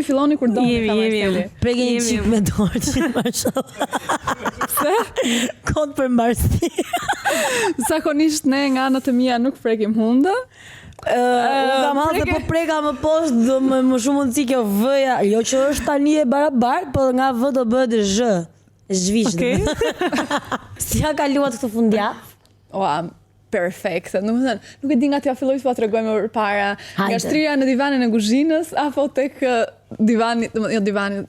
Filloni kur do. Jemi. Prekeni çik me dorë që mashallah. Se? Kod për mbarësi. Zakonisht ne nga anët e mia nuk prekim hunda. Nga malë po preka më poshtë do më shumë mundësi kjo vëja. Jo që është tani e barabartë, po nga vë do bëhet zhë. Zhvish. Okej. Si ja kaluat këtë fundjavë? Perfekte. Domethënë, nuk e di nga t'ja filloj t'ua tregoj më përpara. Nga shtrira në divanin e kuzhinës apo tek divani, jo divan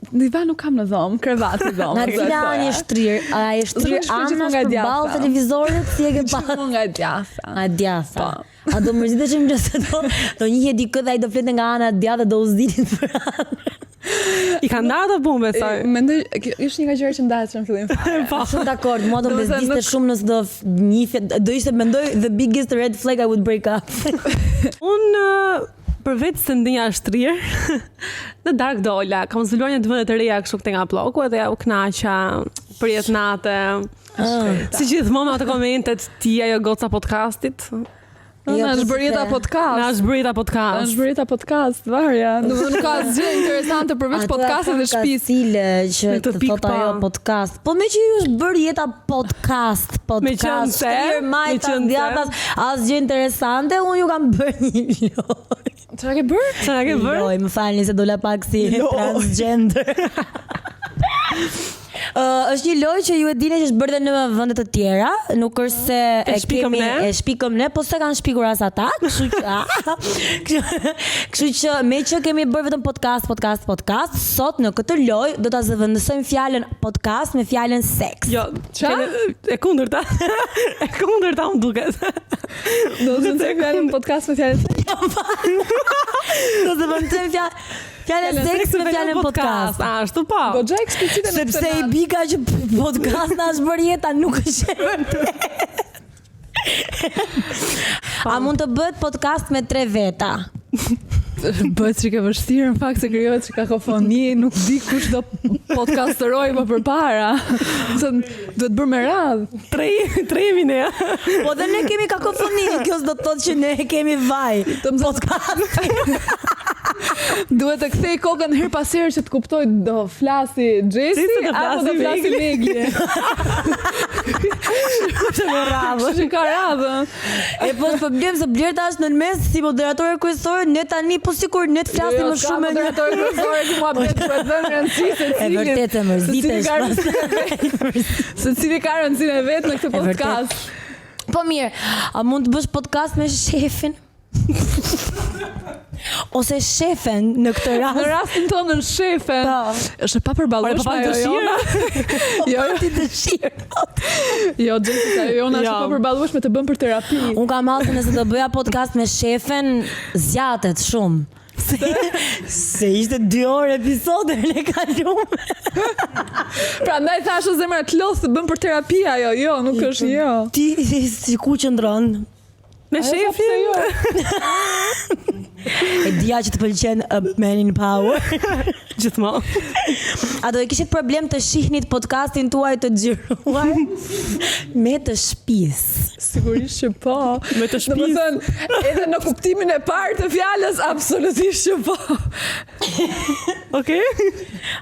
nuk kam në dhomë, krevati dhomë. Nga cila anë e shtrirë? A e shtrirë anash përballë televizorit si e ke pasur? Gjithmonë nga djatha. A djatha. A do mërzitë që më nëse do njëhe di këtë a i do flete nga ana djatha do u zditit për anë. I ka ndarë të bumbe, thoj. Mendoj, ishte një gjëra që ndahet që në fillim fare. Shumë dakord, mua do më bezdiste shumë nëse do njëfe, do ishte mendoj the biggest red flag I would break up. Unë përveç se ndinja shtrirë, në dark dola, kam zbuluar një të vëndet të reja kështu këte nga ploku, edhe u knaqa për jetë natë, si gjithmonë me ato komentet tia jo goca podcastit. Na është bërjeta podcast, varja. Nuk ka asgjë interesante përveç podcastit dhe shtëpisë. Cile që të thot ajo podcast. Po me që ju është bërë jeta podcast. Shtirë majta ndjatas, asgjë interesante, unë ju kam bërë një loj. Çfarë ke bërë? Loj, më falni se dola pak si transgender. Është një lojë që ju e dini që është bërë në vende të tjera, nuk është se e shpikëm ne, po se kanë shpikur as ata, kështu që me që kemi bërë vetëm podcast, sot në këtë lojë do ta zëvendësojmë fjalën podcast me fjalën seks. Jo, e kundërta. E kundërta unë duket. Do të zëvendësojmë fjalën podcast me fjalën seks. Do zëvendësojmë fjalën seks me fjalën podcast. Ashtu po. Goxha eksplicite në sepse i bika që podcast na është bërë jeta nuk është e vërtetë. A mund të bëhet podcast me 3 veta? Bëhet që ke vështirë në fakt se krijohet që kakofoni, nuk di kush do podcasteroj më përpara. Duhet bërë me radhë. Tre jemi ne. Po dhe ne kemi kakofoni, kjo s'do të thotë që ne kemi vaj. Podcast. Duhet të kthej kokën her pas here që të kuptoj do flasi Jesi apo do flasi Megli. Që ka radhën. E po problem se Blerta është në mes si moderatore kryesore, ne tani po sikur ne të flasim më shumë me moderatore kryesore që mua bëhet për dhënë rëndësi se cili. E vërtetë e mërzitesh. Se cili ka rëndësinë e vet në këtë podcast. Po mirë, a mund të bësh podcast me shefin? Ose shefen në këtë rast. Në rastin tonë në shefen. Është pa përballueshme ajo. Jo, ti dëshirë. Jo, Jessica, jona është pa përballueshme të bën për terapi. Unë kam hallë nëse do bëja podcast me shefen, zgjatet shumë. Se ishte 2 orë episode ne kaluam. Prandaj thash o zemra të lodh të bën për terapi ajo. Jo, nuk është jo. Ti si ku qëndron? Me shefin? E dija që të pëlqen Man in Power. Gjithmonë. A do e kishit problem të shihnit podcastin tuaj të xhiruar me të shtëpisë? Sigurisht që po. Me të shtëpisë. Domethënë, edhe në kuptimin e parë të fjalës, absolutisht që po. Okej.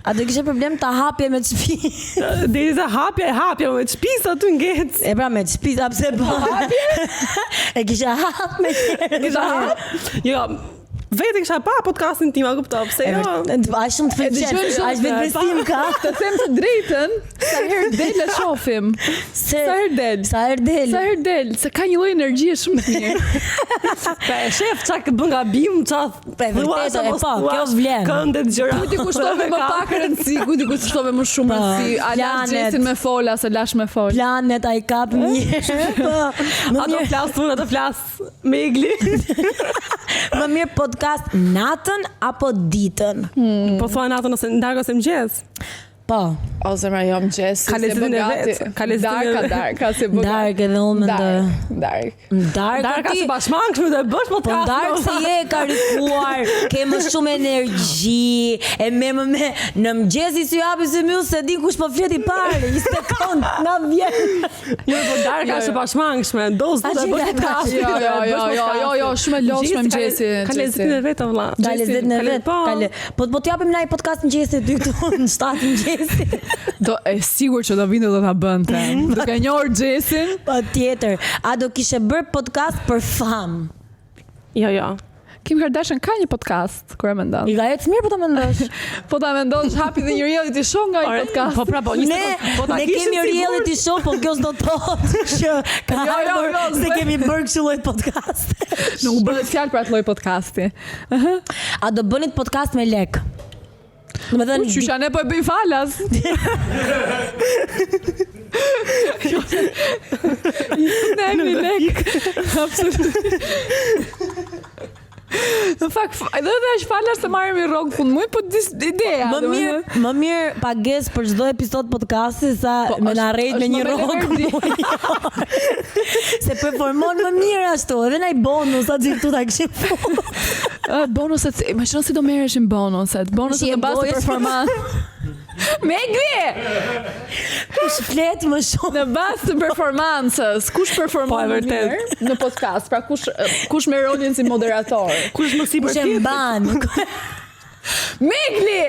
A do kishit problem të hapje me të shtëpisë? Deri sa hapja me të shtëpisë aty ngec. E pra me të shtëpisë pse po hapje? E kisha hap me tjerë. Jo, vetë kisha pa podcastin tim, a kuptoj pse jo. Aq shumë të pëlqen, aq vetë besim ka. Të them të drejtën, sa herë del e shohim. Sa herë del, se ka një lloj energjie shumë të mirë. Pa e shef çka bën gabim, çfarë vërtetë e po, kjo vlen. Këndet gjëra. Kujt i kushtove më pak rëndësi, kujt i kushtove më shumë rëndësi. A lash Jesin me fola, se lash me fol. Planet ai kap një. Ato flas unë, ato flas Megli. Më mirë podcast natën apo ditën? Po thua natën ose darkë ose mëngjes? Po. O zemra jam Gjesi. Ka lezitin e vetë. Darka, se bëgat. Dark edhe unë mendoj. Darka se bashmangshme dhe bësh Po podcast. Dark se je karikuar, ke më shumë energji, e merr më me në mëngjesi si japi se më se di kush po flet I parë, 1 sekond, na vjen. Jo, po Darka është bashmangshme, dozë dhe bësh podcast. Jo, shumë e lodhshme mëngjesi. Ka lezitin e vetë vëlla. Ka lezetin e vet. Po t'japim na I podcast mëngjesi ty këtu në 7 mëngjesi. Do e sigur që do vinte do ta bënte. Duke njohur Gjesin. Patjetër. A do kishe bërë podcast për fam? Jo. Kim Kardashian ka një podcast, kur e mendon. I ka ecë mirë po ta mendosh. Po ta mendosh hapi dhe një reality show nga ai podcast. Po pra, po Ne kemi reality show, po kjo s'do të thotë që ka ardhur se kemi bërë kështu lloj podcast. Nuk bëhet fjalë për atë lloj podcasti. A do bënit podcast me lek? Domethënë Qysha ne po e bëj falas. Ne mi lek. Absolutisht. Në fakt, edhe dhe është falas të marrim I rrogë fund muj, po ideja. Më mirë pagesë për çdo episod podcasti sa me na rrejt me një rrogë. Se performon më mirë ashtu, edhe na I bonus atë këtu ta kishim fut. Bonuset, imagjino si do merreshin bonuset. Bonuset në bazë të performancës. Megli! Kush flet më shumë në bazë të performancës? Kush performon më mirë në podcast? Pra kush merr rolin si moderator? Kush më sipër Kush e mban? Megli!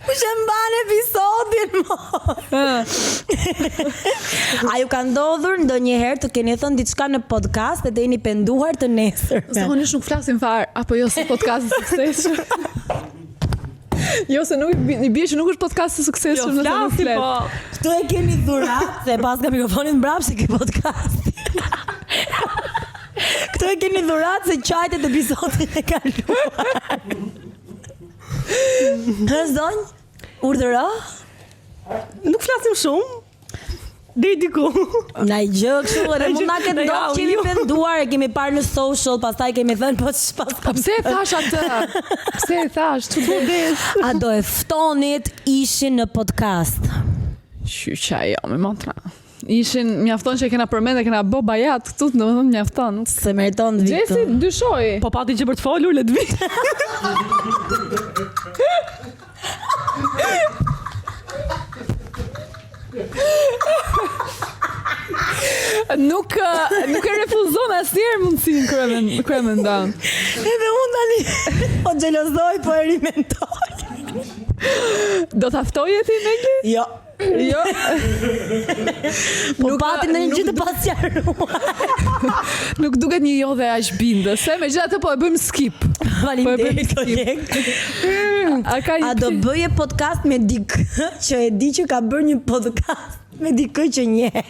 Kush e mban episodin mo? A ju ka ndodhur ndonjëherë të keni thënë diçka në podcast e të jeni penduar të nesër? Zakonisht nuk flasim fare, apo jo se podcast I suksesshëm. Jo, se nuk I bie që nuk është podcast I suksesshëm nëse nuk flet. Po. Këtu e kemi dhurat, se pas ka mikrofonin mbrapsht se ke podcast. Këtu e keni dhurat se qajtet episodin e kaluar. Zonjë? Urdhëro? Nuk flasim shumë. Deri diku. Na I gjë kështu edhe mund na ketë ndodhur që jemi penduar, e kemi parë në social, pastaj kemi thënë po ç'pas. Pse e thash atë? Pse e thash? Ç'bëdes? A do e ftonit ishin në podcast? Qyqa jo, me motra. Ishin, mjafton që kena përmend e kena bë bajat këtu, domethënë mjafton. Se meriton të Gjesi dyshoi. Po pati që për të folur le të vi. Nuk e refuzon asnjëherë mundsinë kur e mendon. Edhe unë tani po xhelozoj, po e rimendoj. Do ta ftoje ti Megli? Jo. Jo. Po pati në një gjë të pasqaruar. Nuk duket një jo dhe aq bindëse, megjithatë po e bëjmë skip. Faleminderit kolegë. A do bëje podcast me dikë që e di që ka bërë një podcast me dikë që njeh?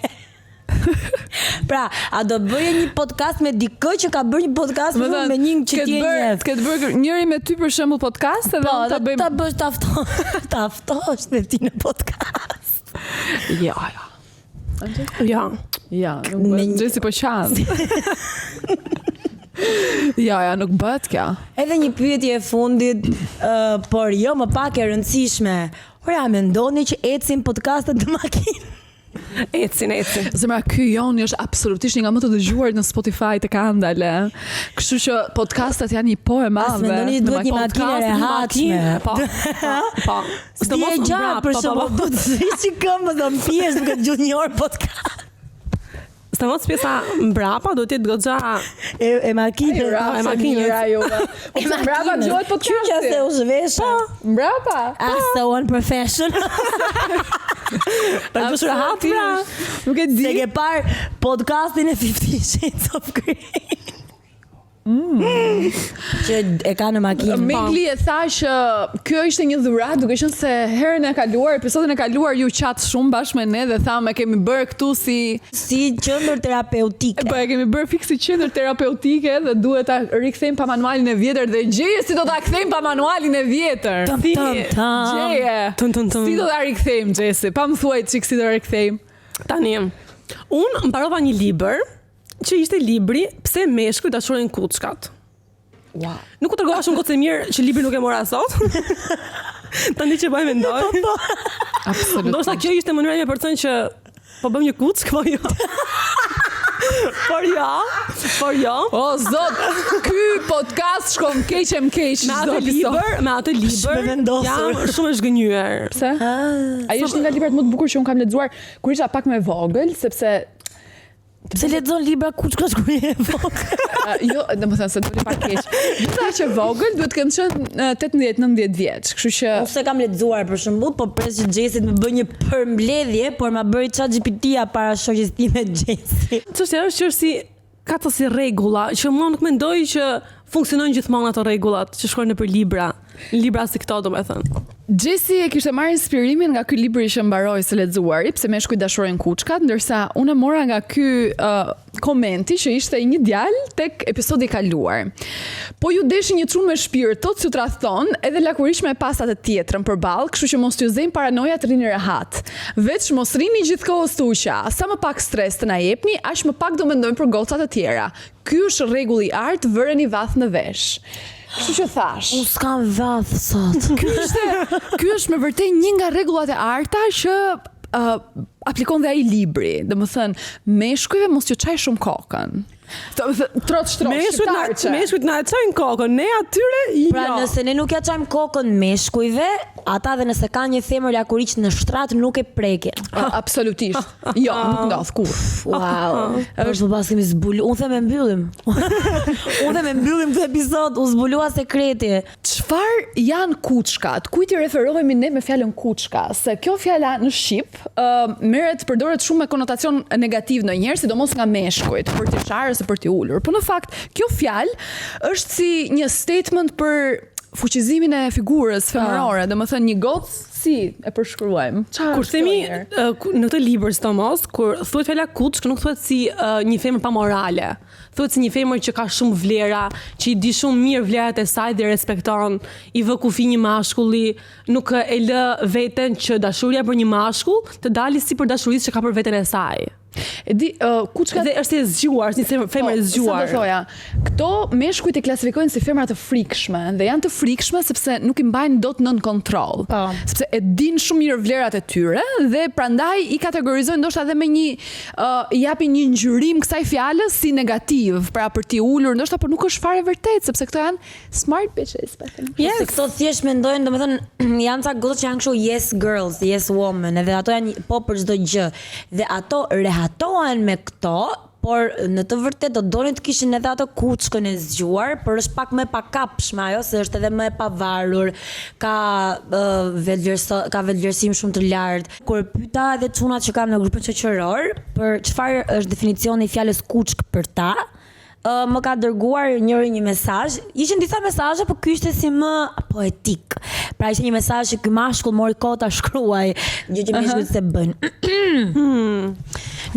Pra, a do bëje një podcast me dikë që ka bërë një podcast me një që ti e njeh? Këtë bërë njëri me ty për shembull podcast edhe po, ta bëjmë. Ta bësh ta ftosh me ti në podcast. Ja. Ja, nuk bëhet Gjesi po qanë. Ja, nuk bëhet kja. Edhe një pyetje e fundit, por jo më pak e rëndësishme. Ora, mendoni që ecin podcastet të makinë? Ecin. Zemra, ky joni është absolutisht një nga më të dëgjuar në Spotify të Kandale. Kështu që podcastet janë një po e madhe. As mendoni që duhet një makinë e rehatshme. Po. Sti e gjatë për shembull, do të viçi këmbë do mpies duke dëgjuar një orë podcast. Sta mos pjesa mbrapa do të jetë goxha e makinës. E makinës. Mbrapa dëgohet podcasti. Çuçi se u zhvesha. Mbrapa. So unprofessional. Ta bësh rahat pra. Nuk e di. Se ke parë podcastin e 50 Shades of Grey. Që e ka në makinë. Megli e tha që kjo ishte një dhuratë, duke qenë se herën e kaluar, episodin e kaluar ju qat shumë bashkë me ne dhe thamë kemi bërë këtu si qendër terapeutike. Po e kemi bërë fiksi qendër terapeutike dhe duhet ta rikthejmë pa manualin e vjetër dhe gjeje si do ta kthejmë pa manualin e vjetër. Gjeje. Si do ta rikthejmë Gjesi? Pa më thuaj çik si do ta rikthejmë. Tani, unë mbarova një libër që ishte libri Pse meshkujt dashurojnë kuçkat. Wow. Nuk u tregova shumë kohë mirë që libri nuk e mora sot. Tani që bëj mendoj. Absolutisht. Ndoshta kjo ishte mënyra ime për të thënë që po bëm një kuck, po jo. Por jo. O zot, ky podcast shkon keq me atë libër jam shumë e zgënjur. Pse? Ai është një nga librat më të bukur që un kam lexuar kur isha pak më vogël, sepse Pse lexon libra kuçkash kur je vogël? Jo, domethënë se duhet pak keq. Sa që vogël duhet të kemë qenë 18-19 vjeç, kështu që Unë se kam lexuar për shembull, po pres që Xhesit më bëj një përmbledhje, por ma bëri ChatGPT-ja para shoqes time Xhesi. Çështja është që si ka të si rregulla, që mua nuk mendoj që funksionojnë gjithmonë ato rregullat që shkruajnë nëpër libra si këto, domethënë. Xhesi e kishte marrë inspirimin nga ky libër që mbaroi së lexuari, pse meshkujt dashurohen kuçkat, ndërsa unë mora nga ky komenti që ishte një djalë tek episodi i kaluar. Po ju deshi një çun me shpirt, tot si u tradhton, edhe lakurish me pasat e tjetrën përballë, kështu që mos t'ju zejmë paranoja të rini rehat. Veç mos rini gjithkohës të uqa, sa më pak stres të na jepni, aq më pak do mendojmë për gocat e tjera. Ky është rregulli i art, vëreni vath në vesh. Kështu që thash. Unë s'kam vath sot. Ky është me vërtet një nga rregullat e arta që aplikon dhe ai libri. Domethënë, meshkujve mos ju çaj shumë kokën. Meshkujt na e çajnë kokën, ne atyre jo. Pra nëse ne nuk ja çajmë kokën meshkujve, ata dhe nëse kanë një femër lakuriç në shtrat nuk e prekin. Absolutisht. Jo, nuk ndodh kur. Wow. Është pas kemi zbulu. Unë them e mbyllim. Këtë episod, u zbulua sekreti. Çfarë janë kuçkat? Kujt i referohemi ne me fjalën kuçka? Se kjo fjala në shqip përdoret shumë me konotacion negativ ndonjëherë, sidomos nga meshkujt, për të sharë ose për të ulur. Po në fakt, kjo fjalë është si një statement për fuqizimin e figurës femërore, domethënë një gocë si e përshkruajmë. Kur themi në këtë libër sidomos, kur thuhet fjala kuçk, nuk thuhet si një femër pa morale. Thuhet si një femër që ka shumë vlera, që i di shumë mirë vlerat e saj dhe respekton, i vë kufi një mashkulli, nuk e lë veten që dashuria për një mashkull të dalë sipër dashurisë që ka për veten e saj. E di, kuçkat dhe është e zgjuar, si femër e zgjuar. Sa do thoja, këto meshkujt i klasifikojnë si femra të frikshme, dhe janë të frikshme sepse nuk i mbajnë dot nën kontroll. Sepse e din shumë mirë vlerat e tyre dhe prandaj i kategorizojnë ndoshta edhe me një i japin një ngjyrim kësaj fjale si negativ, pra për t'i ulur, ndoshta por nuk është fare vërtet, sepse këto janë smart bitches. Yes. Këto thjesht mendojnë, domethënë janë ca goca që janë kështu yes girls, yes woman, edhe ato janë po për çdo gjë. Dhe ato rehatohen me këto, por në të vërtetë do donin të kishin edhe ato kuçkën e zgjuar, por është pak më e pakapshme ajo, se është edhe më e pavarur, ka vetvlerësim shumë të lartë. Kur pyeta edhe çunat që kam në grupin shoqëror, për çfarë është definicioni i fjalës kuçk për ta, më ka dërguar njëri një mesazh. Ishin disa mesazhe, por ky ishte si më poetik. Pra ishte një mesazh që ky mashkull mori kohë ta shkruaj, gjë që meshkujt se bëjnë.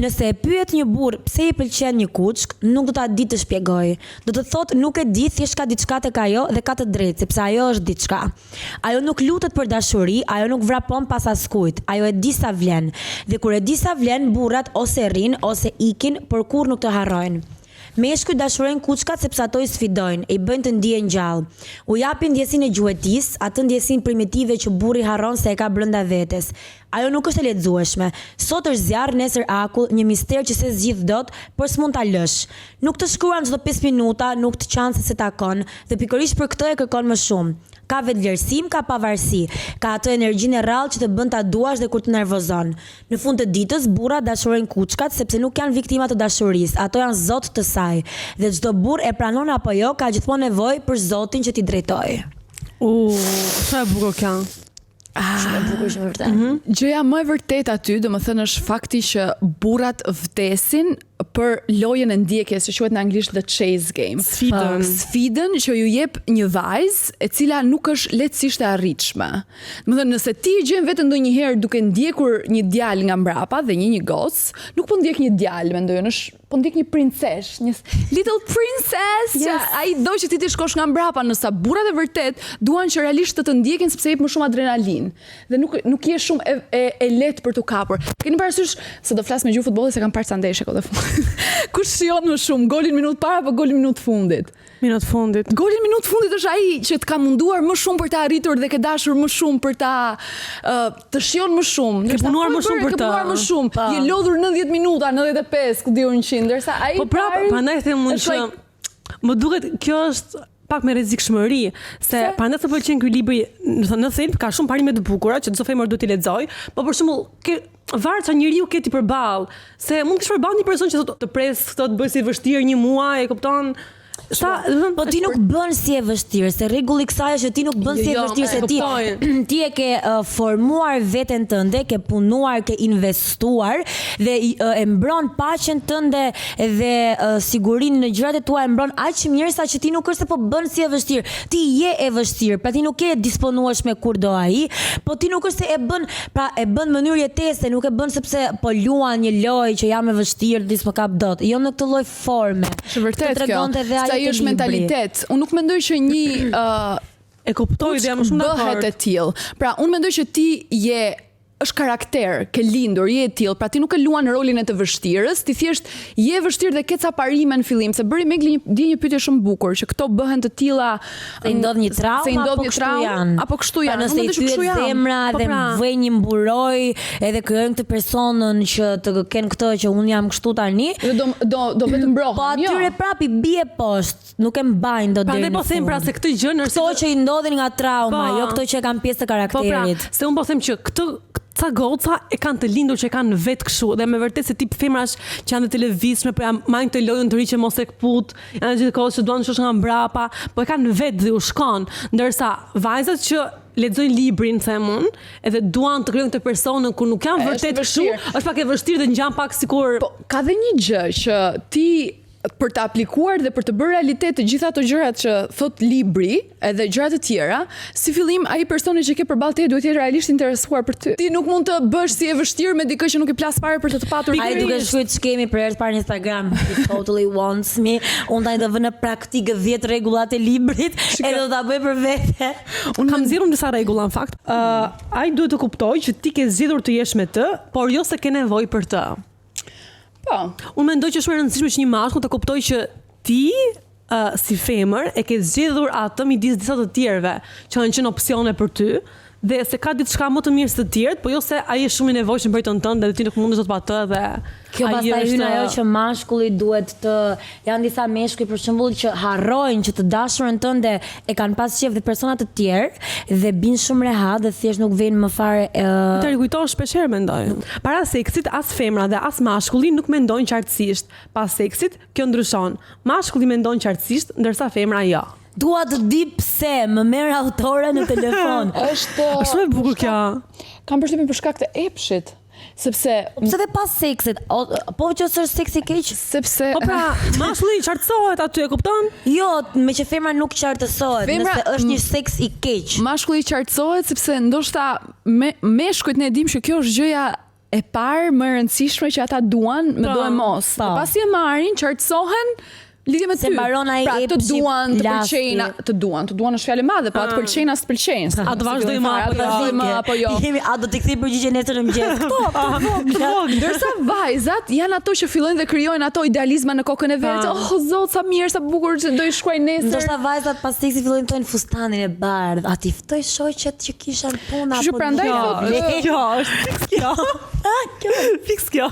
Nëse e pyet një burr pse i pëlqen një kuçk, nuk do ta di të shpjegoj. Do të thotë nuk e di, thjesht ka diçka tek ajo dhe ka të drejtë, sepse ajo është diçka. Ajo nuk lutet për dashuri, ajo nuk vrapon pas askujt, ajo e di sa vlen. Dhe kur e di sa vlen, burrat ose rrin ose ikin, por kurrë nuk të harrojnë. Meshkujt dashurojnë kuçkat sepse ato i sfidojnë, i bëjnë të ndihen gjallë. U japin ndjesinë e gjuetisë, atë ndjesinë primitive që burri harron se e ka brenda vetes. Ajo nuk është e lexueshme. Sot është zjarr, nesër akull, një mister që se zgjidh dot, por s'mund ta lësh. Nuk të shkruan çdo 5 minuta, nuk të çan se takon, dhe pikërisht për këtë e kërkon më shumë. Ka vetvlerësim, ka pavarësi, ka atë energjinë e rrallë që të bën ta duash dhe kur të nervozon. Në fund të ditës, burrat dashurojnë kuçkat sepse nuk janë viktima të dashurisë, ato janë zot të saj. Dhe çdo burr e pranon apo jo, ka gjithmonë nevojë për zotin që t'i drejtojë. Sa e bukur kjo. Shumë e bukur shumë vërtet. Gjëja më e vërtetë aty, domethënë është fakti që burrat vdesin për lojën e ndjekjes, që quhet në anglisht the chase game. Sfidën që ju jep një vajzë e cila nuk është lehtësisht e arritshme. Domethënë nëse ti gjen veten ndonjëherë duke ndjekur një djalë nga mbrapa dhe një gocë, nuk po ndjek një djalë, mendoj, po ndjek një princesh, një little princess. Yes. Ai do që ti shkosh nga mbrapa, nësa burrat e vërtet duan që realisht të ndjekin sepse jep më shumë adrenalin. Dhe nuk je shumë e lehtë për t'u kapur. Keni parasysh se do flas me gjuhë futbolli se kam parë sa ndeshje këtë fund. Kush shijon më shumë, golin minutë para apo golin minutë fundit? Minutë fundit. Golin minutë fundit është ai që të ka munduar më shumë për ta arritur dhe ke dashur më shumë për ta të shijon më shumë. Ke punuar më shumë për të. Ke punuar më shumë. Je lodhur 90 minuta, 95, ku diun 100, ndërsa ai Po prapë, prandaj them unë që më duket kjo është pak me rrezikshmëri, se prandaj të pëlqen ky libri, në thelb ka shumë parime të bukura që çdo femër duhet t'i lexoj, po për shembull varet sa njeriu ke ti përball, se mund të kesh përball një person që thotë të pres këtë të bëj si vështirë një muaj, e kupton? Po ti nuk bën si e vështirë, se rregulli i kësaj është që ti nuk bën si e vështirë, se ti e ke formuar veten tënde, ke punuar, ke investuar dhe e mbron paqen tënde dhe sigurinë në gjërat e tua e mbron aq mirë sa që ti nuk është se po bën si e vështirë. Ti je e vështirë, pra ti nuk je disponueshme kurdo ai, po ti nuk është se e bën, pra e bën në mënyrë jetese, nuk e bën sepse po luan një lojë që jam e vështirë, dis po kap dot. Jo në këtë lloj forme. Është vërtet kjo. Ai është mentalitet. Unë nuk mendoj që një e kuptoj dhe jam më shumë dakord. Bëhet e tillë. Pra, unë mendoj që ti është karakter, ke lindur, je e tillë, pra ti nuk e luan rolin e të vështirës, ti thjesht je vështirë dhe ke ca parime në fillim, se bëri Megli një pyetje shumë bukur, që këto bëhen të tilla, se i ndodh një traumë apo kështu janë. Nëse i pyet zemra dhe vë një mburoj, edhe krijojnë këtë personën që të kenë këtë që unë jam kështu tani, do vetë mbrohen. Po atyre prapë i bie poshtë, nuk e mbajnë dot deri në fund. Prandaj po them pra se këtë gjë këto që i ndodhin nga trauma, jo këto që kanë pjesë të karakterit. Se unë po them që ca goca e kanë të lindur që e kanë vetë kështu dhe me vërtet se tip femrash që janë të televizshme, po majnë të lojën të riqe mos e këput, janë gjithë kohës që duan të shosh nga mbrapa, po e kanë vetë dhe u shkon, ndërsa vajzat që lexojnë librin, them unë, edhe duan të krijojnë këtë personën ku nuk janë vërtet kështu, është pak e vështirë dhe ngjan pak sikur. Po ka dhe një gjë që ti për të aplikuar dhe për të bërë realitet të gjitha ato gjërat që thot libri, edhe gjërat e tjera, si fillim ai personi që ke përballë teje duhet të jetë realisht interesuar për ty. Ti nuk mund të bësh si e vështirë me dikë që nuk i plas fare për të patur. Ai duke shkruajtur skemi për herë të parë në Instagram, he totally wants me. Unë tani do vë në praktikë 10 rregullat e librit edhe do ta bëj për vete. Unë kam zgjedhur disa rregulla në fakt. Ai duhet të kuptojë që ti ke zgjedhur të jesh me të, por jo se ke nevojë për të. Po. Unë mendoj që është shumë e rëndësishme që një mashkull të kuptojë që ti si femër e ke zgjedhur atë midis disa të tjerëve që kanë qenë opsione për ty dhe se ka diçka më të mirë se të tjerët, po jo se ai është shumë i nevojshëm për jetën tënde dhe ti nuk mundesh dot pa të dhe kjo pastaj hyn ajo që mashkulli duhet të janë disa meshkuj për shembull që harrojnë që të dashurën tënde e kanë pas qef dhe persona të tjerë dhe bin shumë rehat dhe thjesht nuk vjen më fare të rikujtosh shpesh herë mendoj. Para seksit as femra dhe as mashkulli nuk mendojnë qartësisht. Pas seksit kjo ndryshon. Mashkulli mendon qartësisht ndërsa femra jo. Dua të di pse më merr autore në telefon. Është shumë e bukur kjo. Kam përshtypjen për shkak të epshit. Sepse dhe pas seksit, po që është seksi keq, sepse po pra, mashkulli qartësohet aty, e kupton? Jo, me që femra nuk qartësohet, nëse është një seks i keq. Mashkulli qartësohet sepse ndoshta meshkujt ne dim që kjo është gjëja e parë më e rëndësishme që ata duan, me do e mos. Pasi e marrin, qartësohen lidhje me ty. Se mbaron ai pra, të duan, të pëlqejnë, të duan është fjalë e madhe, po atë pëlqejnë as të pëlqejnë. A do vazhdojmë apo jo? A do të kthej përgjigje nesër në mëngjes? Po, ndërsa vajzat janë ato që fillojnë dhe krijojnë ato idealizma në kokën e vet. Oh, zot, sa mirë, sa bukur që do i shkruaj nesër. Ndoshta vajzat pas seksit fillojnë të tojnë fustanin e bardhë. A ti ftoj shoqet që kishan punë apo prandaj kjo është fiks kjo.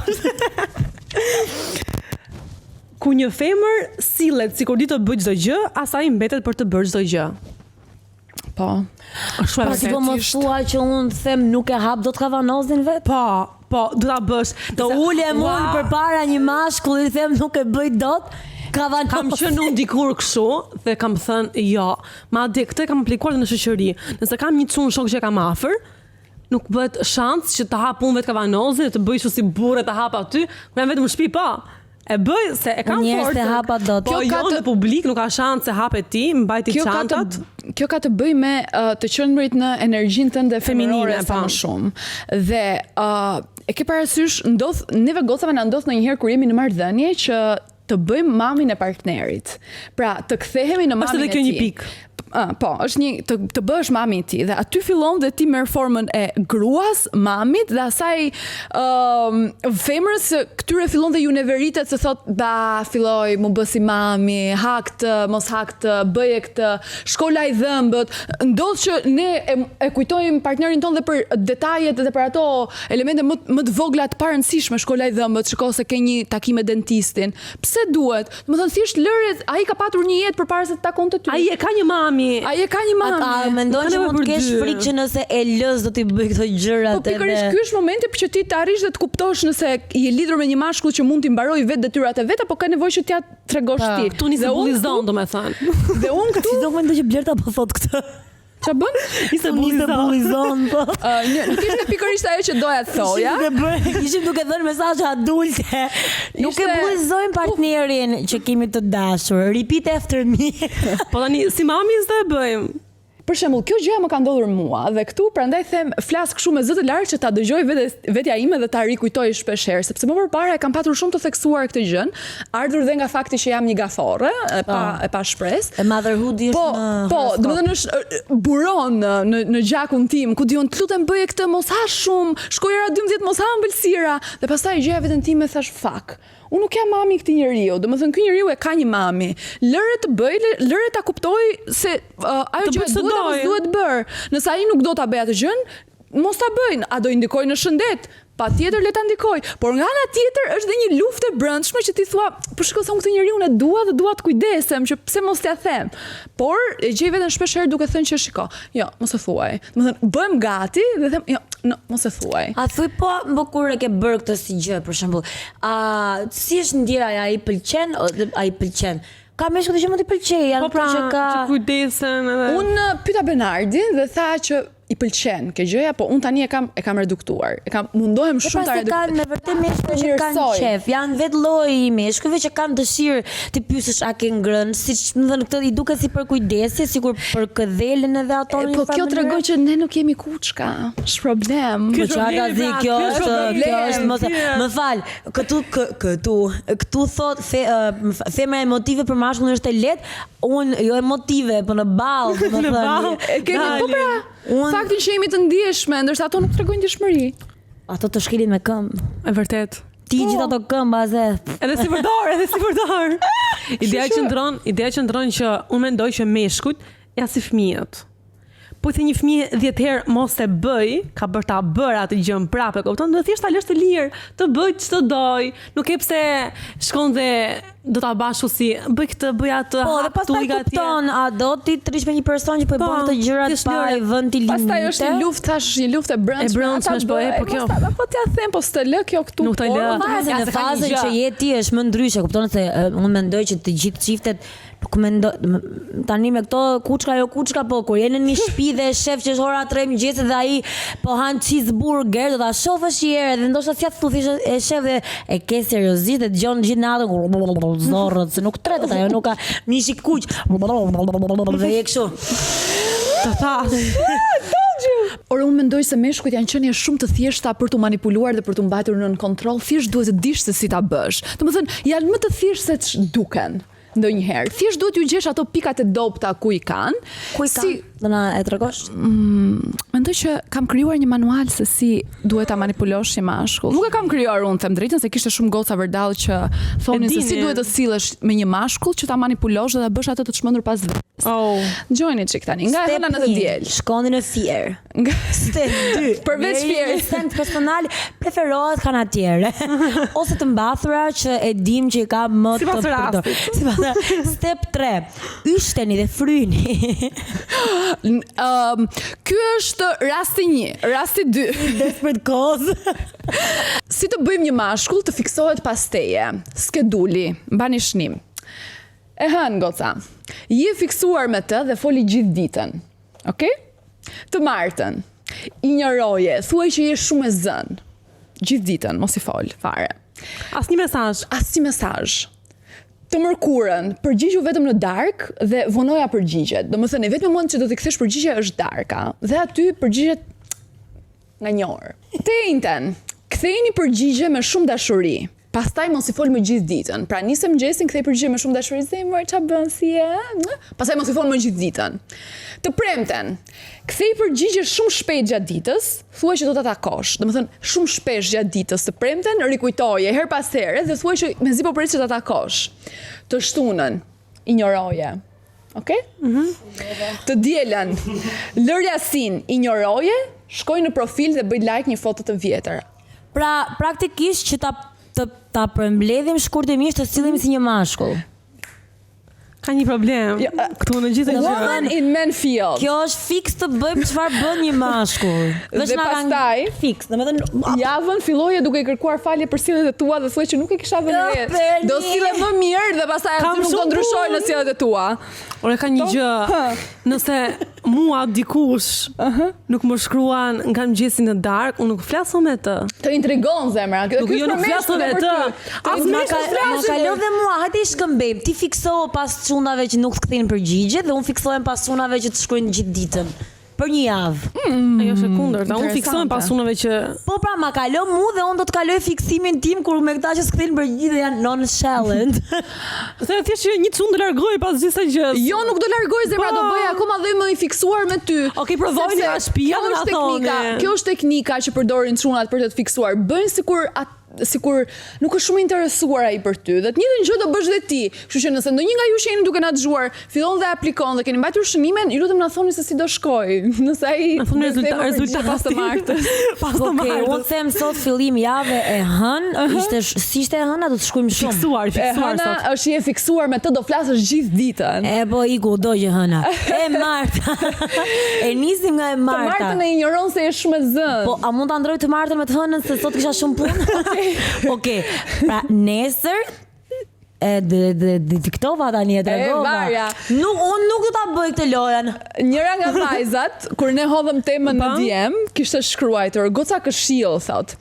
Ku një femër sillet sikur di të bëjë çdo gjë, asaj mbetet për të bërë çdo gjë. Po. Shumë vërtet. Po më thua që unë them nuk e hap dot kavanozin vet? Po, do ta bësh. Do ulem unë përpara një mashkulli dhe them nuk e bëj dot. Kam qenë unë dikur kështu dhe kam thënë jo. Madje këtë kam aplikuar në shoqëri. Nëse kam një çun shok që kam afër, nuk bëhet shans që të hap unë vet kavanozin, të bëj kështu si burrë të hap aty, kur jam vetëm në shtëpi, po. E bëj se e kam fortë. Po jo në publik nuk ka shans se hapet ti, mbajti çantat. Kjo ka të bëj me të qëndrurit në energjinë tënde feminine sa më shumë. Dhe e ke parasysh neve gocave na ndodh ndonjëherë kur jemi në marrëdhënie që të bëjmë mamin e partnerit. Pra, të kthehemi në mamin e tij. Është edhe kjo një pikë. Po, është një të bësh mami ti dhe aty fillon dhe ti merr formën e gruas, mamit dhe asaj femrës këtyre fillon dhe ju neveritet se thot filloj mu bë si mami, hakt, mos hakt, bëje këtë, shkolla i dhëmbët, ndodh që ne e kujtojmë partnerin ton dhe për detajet dhe për ato elemente më të vogla të parëndësishme, shkolla i dhëmbët, shiko se ke një takim me dentistin. Pse duhet? Domethënë thjesht lëret, ai ka patur një jetë përpara se të takon të ty. Ai e ka një mami. Ai e ka një mami. A mendon që mund të kesh frikë që nëse e lëz do t'i bëj këto gjërat edhe. Po pikërisht ky është momenti që ti të arrish dhe të kuptosh nëse je lidhur me një mashkull që mund t'i mbarojë vetë detyrat e vet apo ka nevojë që t'ia tregosh ti. Ktu nisë bullizon domethënë. Dhe unë këtu si do mendoj që Blerta po thot këtë. Ç'a bën? Ishte bullizon po. Nuk ishte pikërisht ajo që doja të thoja. Ishim duke dhënë mesazhe adulte. Nuk e bullizojmë partnerin që kemi të dashur. Repeat after me. Po tani si mami s'do e bëjmë. Për shembull, kjo gjë më ka ndodhur mua dhe këtu prandaj them flas kështu me zë të lartë që ta dëgjoj vetja ime dhe ta rikujtoj shpesh herë, sepse më përpara e kam patur shumë të theksuar këtë gjën, ardhur dhe nga fakti që jam një gathore, e pa shpresë. E motherhoodi është Po, domethënë është buron në gjakun tim, ku diun të lutem bëje këtë, mos ha shumë, shkoj era 12, mos ha ëmbëlsira, dhe pastaj gjëja veten time thash fuck. Unë nuk jam mami këtij njeriu, domethënë ky njeriu e ka një mami. Lëre të bëj, lëre ta kuptoj se ajo gjë duhet bërë. Nëse ai nuk do ta bëj atë gjën, mos ta bëjnë. A do i ndikoj në shëndet? Patjetër le ta ndikoj. Por nga ana tjetër është dhe një luftë e brendshme që ti thua, po shikoj se unë këtë njeriu e dua dhe dua të kujdesem, që pse mos t'ia them. Por e gjej veten shpesh herë duke thënë që shiko, jo, mos e thuaj. Domethënë bëhem gati dhe them, jo, mos e thuaj. A thuj po kur e ke bërë këtë si gjë, për shembull. Si është ndjera, ai pëlqen? Ka meshkull që mund t'i pëlqej, janë që ka kujdesen edhe. Unë pyeta Bernardin dhe tha që i pëlqen kjo gjëja, po unë tani e kam reduktuar. Mundohem shumë ta redukoj. Kanë me vërtet meshkuj që kanë qef, janë vetë lloji i meshkujve që kanë dëshirë të pyesësh a ke ngrënë, siç më thënë këtë i duket si për kujdesje, sikur për këdhelën edhe ato. Po kjo tregon që ne nuk jemi kuçka. Është problem. Kjo është më fal. Këtu thot femra emotive për mashkullin është e lehtë, unë jo emotive, po në ballë, domethënë. Keni po pra. Faktin që jemi të ndjeshme, ndërsa ato nuk tregojnë ndjeshmëri. Ato të shkilin me këmbë. E vërtet. Ti gjithë ato këmba Edhe si përdor. Ideja qëndron që unë mendoj që meshkujt janë si fëmijët. Po të një fëmijë 10 herë mos e bëj, ka bërë ta bërë atë gjën prapë, kupton? Do thjesht ta lësh të lirë, të bëj ç'të doj. Nuk e pse shkon dhe do ta bashku si bëj këtë, bëj atë. Po, dhe pastaj kupton, a do ti të rish me një person që po e bën këto gjërat pa i vënë ti limite. Pastaj është një luftë, thash, një luftë e brendshme. Po kjo. Po t'ia them, po s'të lë kjo këtu. Nuk të lë. Në fazën që je ti është më ndryshe, kupton se unë mendoj që të gjithë çiftet tani me këto kuçka jo kuçka, po kur jeni në një shtëpi dhe shef që është ora 3 mëngjesit dhe ai po han cheeseburger, do ta shohësh një herë dhe ndoshta s'ia thuthish e shef dhe e ke seriozisht dhe dëgjon gjithë natën zorrët se nuk tretet ajo, nuk ka mishi kuq. Dhe e kështu. Por unë mendoj se meshkujt janë qenie shumë të thjeshta për të manipuluar dhe për të mbatur nën kontroll, thjesht duhet të dish se si ta bësh. Domethënë, janë më të thjeshtë se ç'duken. Ndonjëherë. Thjesht duhet t'ju gjesh ato pikat e dobta ku i kanë. Ku i kanë? Do na e tregosh? Mendoj që kam krijuar një manual se si duhet ta manipulosh një mashkull. Nuk e kam krijuar unë, them drejtën, se kishte shumë goca vërdall që thonin se si duhet të sillesh me një mashkull që ta manipulosh dhe ta bësh atë të çmendur pas vetes. Dëgjoni çik tani, nga hëna në të diel. Shkoni në fier. Step 2. Përveç fierit, sent personal preferohet kanatiere ose të mbathura që e dim që i ka më të përdorur. Step 3. Yshteni dhe fryni. Ky është rasti 1, rasti 2. Desperate cause. Si të bëjmë një mashkull të fiksohet pas teje, skeduli, mbani shnim. E hën goca. Je fiksuar me të dhe foli gjithë ditën. Okej? Të martën. Injoroje, thuaj që je shumë e zënë. Gjithë ditën, mos i fol fare. Asnjë mesazh. Të mërkurën, përgjigju vetëm në dark dhe vonoja përgjigjet. Domethënë, vetëm mund që do t'i kthesh përgjigje është darka dhe aty përgjigjet nga një orë. Të njëjtën, kthejini përgjigje me shumë dashuri. Pastaj mos i fol më gjithë ditën. Pra nisem mëngjesin, kthej përgjigje me shumë dashuri, zemër, ç'a bën si je? Pastaj mos i fol më gjithë ditën. Të premten, kthej përgjigje shumë shpejt gjatë ditës, thuaj që do ta takosh. Domethënë, shumë shpesh gjatë ditës të premten, rikujtoje her pas here dhe thuaj që mezi po pret që ta takosh. Të shtunën, injoroje. Okej? Të dielën, lër Yasin, injoroje, shkoj në profil dhe bëj like një foto të vjetër. Pra, praktikisht që ta përmbledhim shkurtimisht të sillim si një mashkull. Ka një problem. Këtu në gjithë Woman in men field. Kjo është fiks të bëjmë çfarë bën një mashkull. Dhe pastaj fiks, domethënë javën filloje duke kërkuar falje për sjelljet e tua dhe thuaj që nuk e kisha vënë vetë. Do sille më mirë dhe pastaj aty nuk do ndryshoj në sjelljet e tua. Ore ka një gjë. Nëse mua dikush nuk më shkruan nga mëngjesi në darkë, unë nuk flas me të. Të intrigon zemra. Jo nuk flas me të. As më ka lodhe mua, hajde i shkëmbejmë. Ti fikso pas çunave që nuk të kthejnë përgjigje dhe unë fiksohem pas çunave që të shkruajnë gjithë ditën. Për një javë. Ajo është e kundërta. Unë fiksohem pas çunave që po pra ma kalo mua dhe unë do të kaloj fiksimin tim kur me këta që s'kthejnë përgjigje janë nonchalant. Se thjesht që një çun do largoj pas gjithë kësaj gjë. Jo, nuk do largoj zemra, do bëj akoma dhe më i fiksuar me ty. Okej, provoj nga shtëpia dhe na thoni. Kjo është teknika që përdorin çunat për të fiksuar. Bëjnë sikur nuk është shumë interesuar ai për ty. Dhe të njëjtën gjë do bësh dhe ti. Kështu që nëse ndonjë nga ju jeni duke na dëgjuar, fillon dhe aplikon dhe keni mbajtur shënimin, ju lutem na thoni se si do shkoj. Nëse ai rezultat pas të martës. Okej, unë them sot fillim jave e hënë, si ishte e hëna do të shkojmë shumë. Fiksuar hëna sot. Është je fiksuar me të do flasësh gjithë ditën. E po iku do që hëna. E Marta. E nisim nga e Marta. Të Martën e injoron se është shumë e zënë. Po a mund ta ndroj të Martën me të hënën se sot kisha shumë punë? Okej. Pra nesër diktova tani e tregova. Unë nuk do ta bëj këtë lojën. Njëra nga vajzat, kur ne hodhëm temën në DM, kishte shkruar goca këshill, thot.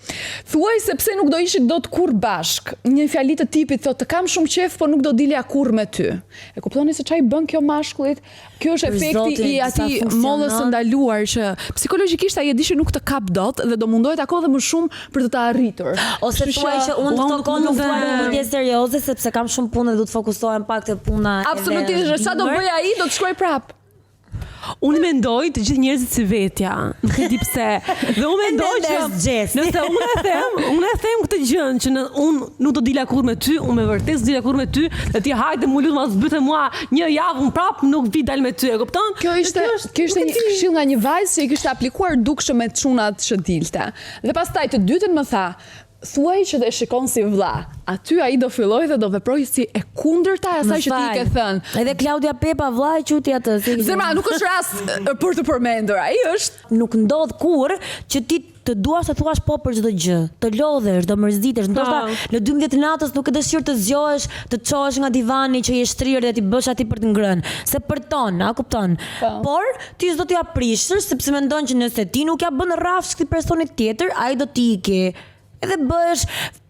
Thuaj se pse nuk do ishit dot kurr bashk. Një fjali të tipit thot, të kam shumë qef, po nuk do dilja kurr me ty. E kuptoni se çai bën kjo mashkullit? Kjo është efekti i atij mollës së ndaluar që psikologjikisht ai e di që nuk të kap dot dhe do mundohet akoma dhe më shumë për të ta arritur. Ose thuaj që unë të tokon nuk dua një lidhje serioze sepse kam shumë punë dhe do të fokusohem pak te puna. Absolutisht, sa do bëj ai, do të shkruaj prap. Unë mendoj të gjithë njerëzit si vetja. Nuk e di pse. Dhe unë mendoj që nëse unë e them këtë gjën që unë nuk do dilja kurrë me ty, unë me vërtet dilja kurrë me ty, dhe ti hajde mu lut mos zbyte mua një javë unë prap nuk vi dal me ty, e kupton? Kjo ishte një këshill nga një vajzë që i kishte aplikuar dukshëm me çunat që dilte. Dhe pastaj të dytën më tha, thuaj që dhe shikon si vlla. Aty ai do filloj dhe do veproj si e kundërta e asaj që ti i ke thënë. Edhe Klaudia Pepa vlla e quti atë. Zemra, nuk është rast për të përmendur. Ai është. Nuk ndodh kurrë që ti të duash të thuash po për çdo gjë. Të lodhesh, të mërzitesh, ndoshta në 12 natës nuk e dëshirë të zgjohesh, të çohesh nga divani që je shtrirë dhe ti bësh aty për të ngrënë. Se përton, a kupton? Por ti s'do t'i aprishësh sepse mendon që nëse ti nuk ja bën rrafsh këtij personit tjetër, ai do t'i ikë. Edhe bësh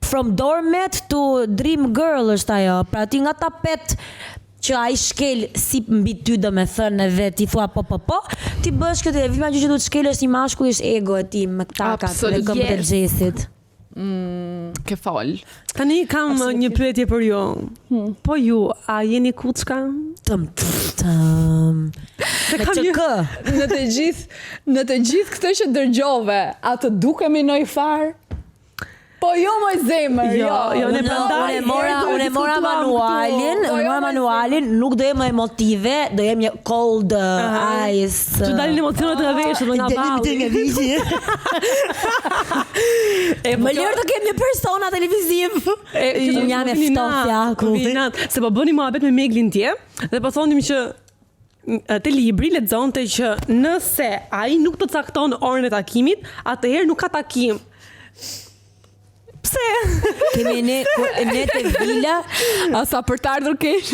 from doormat to dream girl është ajo. Pra ti nga tapet që ai shkel si mbi ty domethënë edhe ti thua po, ti bësh këtë, vima që duhet shkelësh një mashkull është ego e ti me takat dhe këmbët e xhesit. Ke fol. Tani kam një pyetje për ju. Po ju, a jeni kuçka? Tëm. Se kam një Në të gjithë këtë që dërgjove, a të dukemi në i farë? Po jo moj zemër, jo, ne prandaj unë e mora manualin, nuk do jem emotive, do jem një cold ice. Që dalin emocionet e veshur nga balli. Më lërë të kem një persona televiziv. Unë jam e ftofja. Se po bëni muhabet me Meglin tje, dhe po thonim që te libri lexonte që nëse ai nuk të cakton orën e takimit, atëherë nuk ka takim. Pse? Kemi ne te vila, asa për të ardhur keq.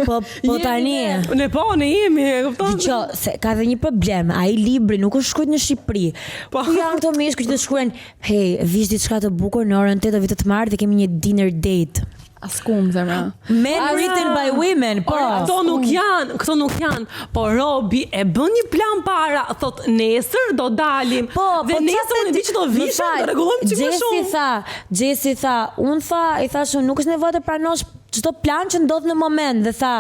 Po tani. Ne jemi, e kupton? Dgjoj, se ka dhe një problem. Ai libri nuk është shkruar në Shqipëri. Po janë këto meshkuj që të shkruajnë, "Hey, vish diçka të bukur në orën 8 të vitit të martë dhe kemi një dinner date." Askum zemra. Men written by women, po. Këto nuk janë, po Robi e bën një plan para, thot nesër do dalim. Dhe nesër unë di që do vishëm, do rregullojmë çik më shumë. Jesi tha, i thashun nuk është nevojë të pranosh çdo plan që ndodh në moment dhe tha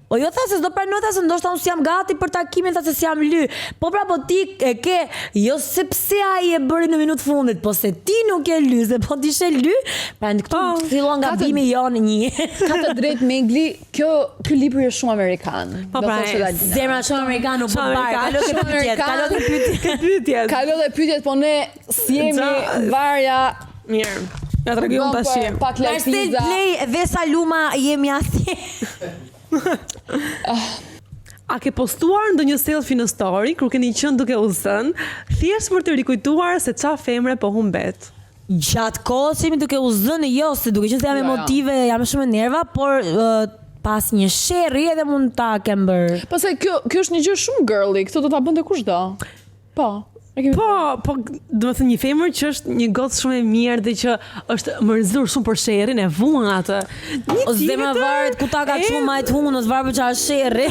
o jo tha se s'do pranoj tha se ndoshta unë s'jam gati për takimin tha se s'jam ly. Po pra po ti e ke jo sepse ai e bëri në minutë fundit, po se ti nuk je ly, se po ti ishe ly, pra këtu fillon gabimi jonë një. Ka të drejtë Megli, ky libër është shumë amerikan. Po pra, zemra shumë amerikan nuk po bar. Kalo dhe pyetjet, po ne si jemi varja. Mirë. Ja tregon tash. Pak lajfiza. Play dhe Saluma jemi atje. A ke postuar ndonjë selfie në story kur keni qenë duke u zënë, thjesht për të rikujtuar se çfarë femre po humbet? Gjatë kohës jemi duke u zënë, jo, se duke qenë se jam emotive, jam shumë e nerva, por pas një sherrri edhe mund ta kem bër. Pastaj kjo është një gjë shumë girly, këtë do ta bënte kushdo. Po. Po, do të thënë një femër që është një gocë shumë e mirë dhe që është mërzur shumë për sherrin e vuan atë. O zemra varet ku ta ka çu majt hunës, varet për çfarë sherri.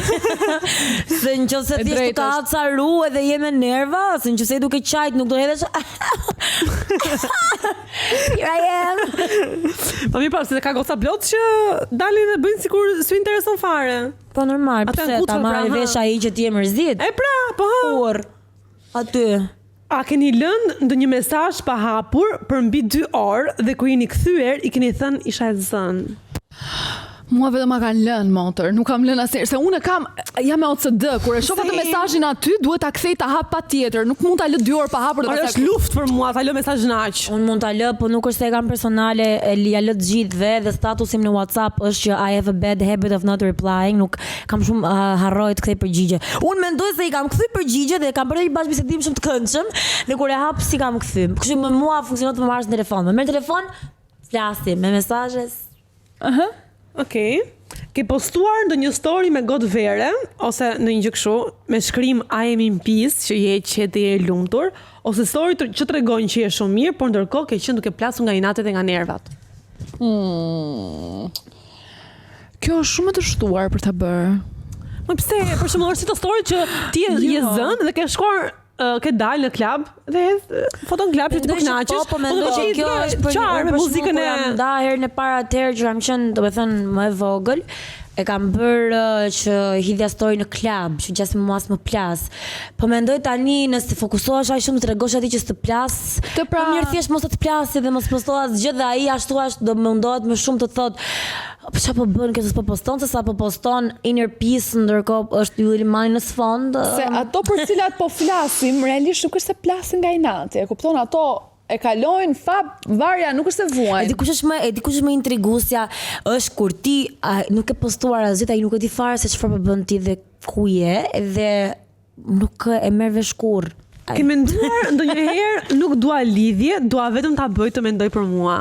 Se nëse thjesht ka acaru edhe je me nerva, se nëse duke qajt nuk do hedhësh. Here I am. Po mirë, se ka goca plot që dalin dhe bëjnë sikur s'u intereson fare. Po normal, pse ta marrë vesh ai që ti e mërzit? E pra, po. Kur aty a keni lënë ndonjë mesazh pa hapur për mbi 2 orë dhe kur jeni kthyer i keni thënë isha e zënë? Mua vetëm ma kanë lënë motor, nuk kam lënë asnjëherë, se unë jam me OCD, kur e shoh atë mesazhin aty, duhet ta kthej ta hap patjetër, nuk mund ta lë 2 orë pa hapur. Është luftë për mua ta lë mesazhin aq. Unë mund ta lë, po nuk është se e kam personale, ja lë të gjithëve dhe statusim në WhatsApp është që I have a bad habit of not replying, nuk kam shumë harroj të kthej përgjigje. Unë mendoj se i kam kthy përgjigje dhe kam bërë një bashkëbisedim shumë të këndshëm, dhe kur e hap si kam kthy. Kështu me mua funksionon të më marrësh në telefon. Më merr telefon, flasim me mesazhe. Okej. Ke postuar ndonjë story me gotë vere ose në një gjë kështu me shkrim I am in peace, që je qetë e lumtur, ose story që tregojnë që je shumë mirë, por ndërkohë ke qenë duke plasur nga inatet e nga nervat? Kjo është shumë e të shtuar për ta bërë. Po pse? Për shembull, është si të story që ti je zënë dhe ke shkuar ke dalë në klub dhe foton klub që ti po kënaqesh. Po mendoj që kjo është për me muzikën e nda herën e para atëherë që kam qenë, domethënë, më e vogël, e kam bërë që hidhja story në klub, që gjas mos më plas. Po mendoj tani nëse fokusohesh aq shumë të tregosh atij që s'të plas, po mirë thjesht mos të plasi dhe mos posto asgjë dhe ai ashtu do mundohet më shumë të thotë po çfarë po bën që s'po poston, se sa po poston inner peace, ndërkohë është ylli mani në sfond. Se ato për cilat po flasim, realisht nuk është se plasin nga inati, e kupton, ato e kalojnë fab varja, nuk është se vuajnë. E di kush është më intrigusja, është kur ti nuk e postuar asgjë, ai nuk e di fare se çfarë po bën ti dhe ku je, dhe nuk e merr vesh kurrë. Ke menduar ndonjëherë nuk dua lidhje, dua vetëm ta bëj të mendoj për mua?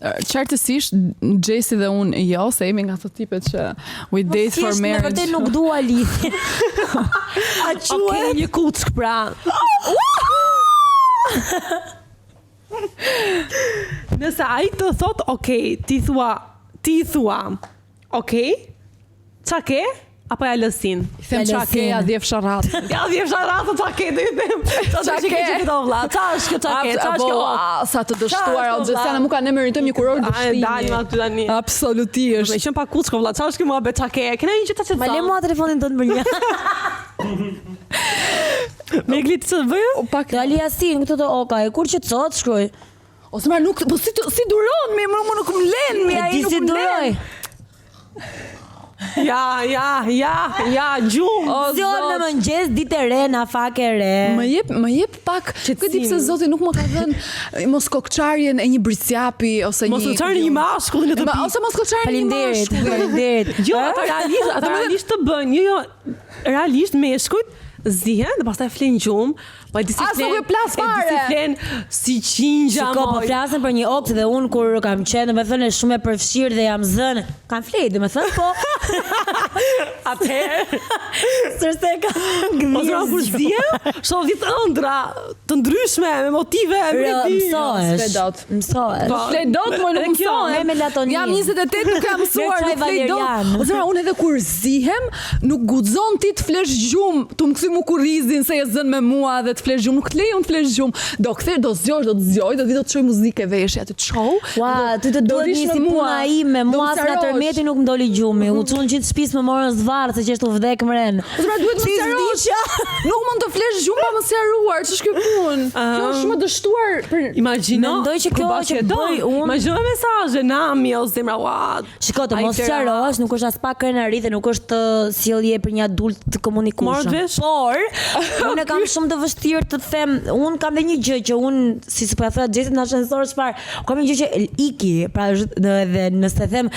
Qartësisht Jesi dhe unë jo, se jemi nga ato tipet që we date for marriage. Në vërtet nuk dua lidhje. A quhet një kuck pra. Nëse ai të thot, okay, ti thua, okay, qa ke? Apo ja lësin? Them qa ke, ja dhjef sharat. Ja dhjef sharat, qa ke, dhe i them. Qa ke që këto vla, qa është kjo, qa ke, sa të dështuar, o Gjesiana, mu ka ne meritojmë një kuror dështimi. Dalim aty tani. Absolutisht. Me qënë pa kucko vla, qa është kjo mua be qa ke, kena një që ta që të Ma le mua telefonin të në bërnja. Me glitë që të bëjë? Dali Jasin, këtë të oka, e kur që të sot, shkruj. Ose mërë nuk, po si duron, më nuk më len, ai nuk më len. Ja, gjumë. Zion në mëngjes, ditë e re, na fak e re. Më jep pak, këtë di pse Zoti nuk më ka dhënë mos kokçarjen e një brisjapi ose mos kokçarjen e një mashkulli në shtëpi. Ose mos kokçarjen e një mashkulli. Faleminderit. Jo, ata realisht të bëjnë, jo, realisht meshkujt zihen dhe pastaj flen gjumë, po nuk e plas fare. flen si qingja. Shiko, po flasin për një okë dhe unë kur kam qenë, domethënë shumë e përfshirë dhe jam zënë. Kam flet, domethënë po. Atëherë, Sërse kam ose kur zihem, shoh vit ëndra të ndryshme me motive mësohesh. Mësohesh. Flet dot, më nuk mësohem. Me melatonin. Jam 28, nuk kam mësuar, nuk flet valerian. dot. Ose unë edhe kur zihem, nuk guxon ti të flesh gjumë, të më kthy mu kurrizin se je zën me mua dhe të flesh gjumë, nuk të lej unë të flesh gjumë. Do kthej, do zgjosh, do të zgjoj, do vi do të çoj muzikë veshja, të çoj. Ua, ty të duhet një si puna ime, mua as nga tërmeti nuk më doli gjumi. U çon gjithë shtëpisë më morën zvarr se që është u vdek mren. Pra duhet më sqarosh. Nuk mund të flesh gjumë pa më sqaruar, ç'është kjo punë? Kjo është shumë e dështuar për Imagjino. Mendoj që kjo që bëj unë. Imagjino mesazhe nami ose zemra what. Shiko, të mos sqarohesh, nuk është as pak krenari dhe nuk është sjellje për një adult të komunikueshëm. Por unë kam shumë të vështirë të them, unë kam dhe një gjë që unë si po ja thoya Xhesit në ascensor çfarë, kam një gjë që iki, pra edhe nëse them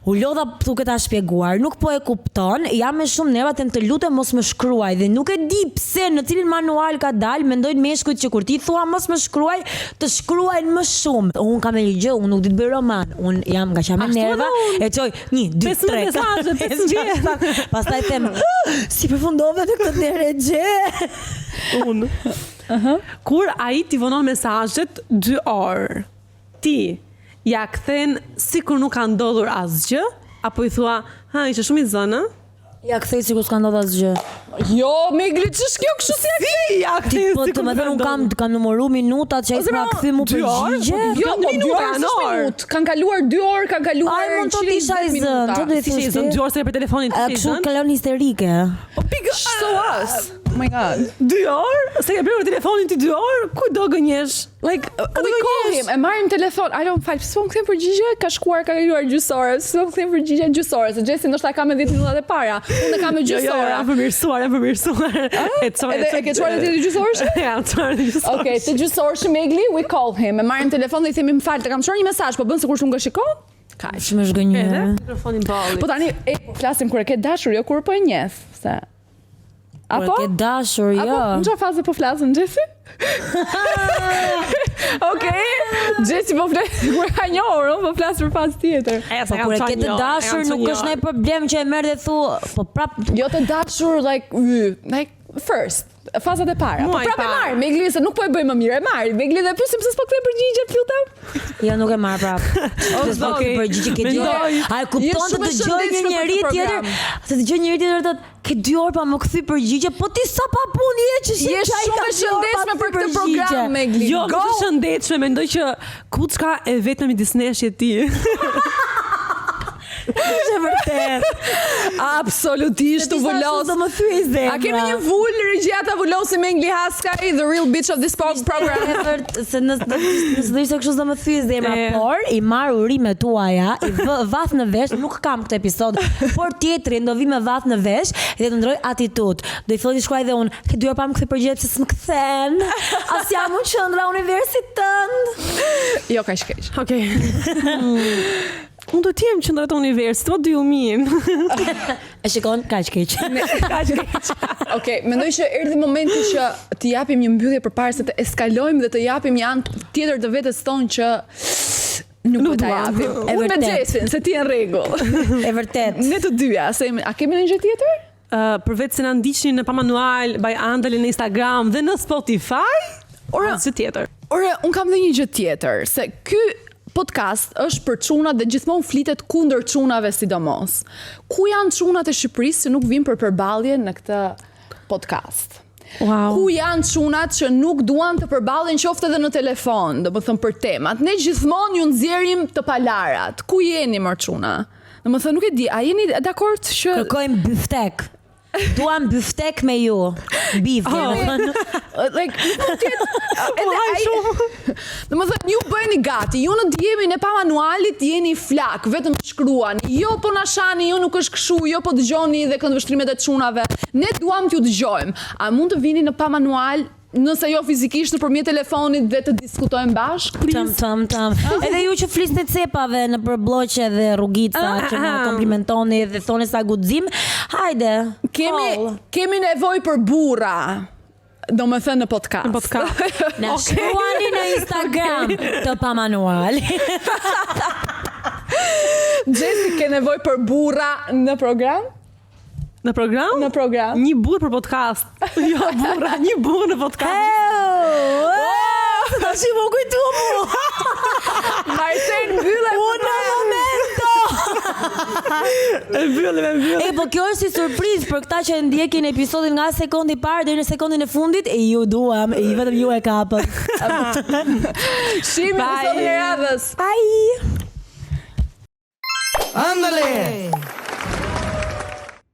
u lodha duke ta shpjeguar, nuk po e kupton, jam me shumë nerva të lutem mos më shkruaj dhe nuk e di pse në cilin manual ka dal, mendojnë meshkujt që kur ti thua mos më shkruaj, të shkruajnë më shumë. Unë kam një gjë, unë nuk di të bëj roman, unë jam nga çamë nerva, e çoj 1 2 3 mesazhe, pastaj them, si përfundove në këtë derexhe. Unë. Kur ai ti vonon mesazhet 2 orë, ti ja kthen sikur nuk ka ndodhur asgjë, apo i thua, ha, ishe shumë i zënë? Ja kthej sikur s'ka ndodhur asgjë. Jo, Megli, ç'është kjo kështu si ja kthen Po të më thënë unë kam numëruar minutat që ai s'ma kthy mu përgjigje. Jo, 2 orë, kanë kaluar 2 orë, kanë kaluar. Ai mund të isha i zënë, të do të Ishe i zënë 2 orë se për telefonin të i kështu zënë? kalon histerike. O pikë, So us. Oh my god. 2 orë? Se ke bërë telefonin ti 2 orë? Ku do gënjesh? Like, we call him, e marrim telefon. I don't fight. S'po më kthem përgjigje, ka shkuar, ka kaluar gjysore. S'po më kthem përgjigje gjysore. Se Xhesi ndoshta ka me 10 minutat e para. Unë kam me gjysore. Jam përmirësuar. Edhe e ke çuar ti gjysorësh? Ja, çuar gjysorësh. Okej, të gjysorësh Megli, we call him. E marrim telefon dhe i themi më fal, të kam çuar një mesazh, po bën sikur shumë nga shikon. Kaq. Shumë e zgënjur. Mikrofonin balli. Po tani flasim kur e ke dashur, jo kur po e njeh, se Apo? Ke dashur, jo. Apo, në çfarë faze po flasim, Xhesi? Okej. Xhesi po flas kur ka njohur, po flas për fazë tjetër. Po kur e ke të dashur nuk është ndonjë problem që e merr dhe thu, po prap Jo të dashur like first. Fazat e para. Po prapë e marr, Megli se nuk po e bëj më mirë, e marr. Megli dhe pyesim pse s'po kthe përgjigje filtem. Jo, nuk e marr prap. S'po ke përgjigje ke 2 orë. Ai kupton të dëgjoj një njeri tjetër, të dëgjoj njëri tjetër thotë, ke 2 orë pa më kthy përgjigje, po ti sa pa punë je që je shumë e shëndetshme për këtë program, Megli. Jo, nuk është shëndetshme, mendoj që kuçka e vetëm midis nesh je ti. Është vërtet. Absolutisht u vulos. Do më thyej zemra. A kemi një vul regjata vulosi Megli Haskaj, the real bitch of this program. Se nëse do ishte kështu do më thyej zemra, por i marr urimet tuaja, i vë vath në vesh, nuk kam këtë episod, por tjetrin do vi me vath në vesh dhe të ndroj atitudë. Do i thotë shkruaj dhe unë, ke 2 orë pa më kthy përgjigje pse s'më kthen. As jam në qendra universit tënd. Jo, kaq keq. Okej. Unë do t'jem qendra të universit, po do ju min. E shikon, kaq keq. Kaq keq. Okej, mendoj që erdhi momenti që t'i japim një mbyllje përpara se të eskalojmë dhe të japim një anë tjetër të vetes tonë që nuk do ta japim. Unë me Xhesin, se ti je në rregull. E vërtet. Ne të dyja, a kemi një gjë tjetër? Përveç se na ndiqni në pamanual, by Andali në Instagram dhe në Spotify, asgjë tjetër. Ore, un kam dhe një gjë tjetër, se ky podcast është për çunat dhe gjithmonë flitet kundër çunave sidomos. Ku janë çunat e Shqipërisë që nuk vinë për përballje në këtë podcast? Wow. Ku janë çunat që nuk duan të përballen qoftë edhe në telefon, domethënë për temat. Ne gjithmonë ju nxjerrim të palarat. Ku jeni më çuna? Domethënë nuk e di, a jeni dakord që kërkojmë biftek? Duam biftek me ju. Bif, like, nuk domethënë ju bëheni gati, ju në djemin e pa manualit jeni flak, vetëm shkruani. Jo po na shani, jo nuk është kështu, jo po dëgjoni dhe këndvështrimet e çunave. Ne duam t'ju dëgjojmë. A mund të vini në pa manual Nëse jo fizikisht nëpërmjet telefonit dhe të diskutojmë bashkë. Tam. Edhe ju që flisni cepave në përbloqe dhe rrugica që na komplimentoni dhe thoni sa guxim, hajde. Kemi nevojë për burra. Do më thënë në podcast. Na shkruani në Instagram të Pamanual. Gjesi, ke nevojë për burra në program? Në program? Në program. Një burr për podcast. Jo, burra, një burr në podcast. Ta shi më kujtu mu. Marcel mbyllë Unë momento. E mbyllim. E, po kjo është si surprizë për këta që ndjekin episodin nga sekundi i parë deri në sekondin e fundit, e ju duam, e vetëm ju e kapët. Shimi episodin e radhës. Ai. Ándale.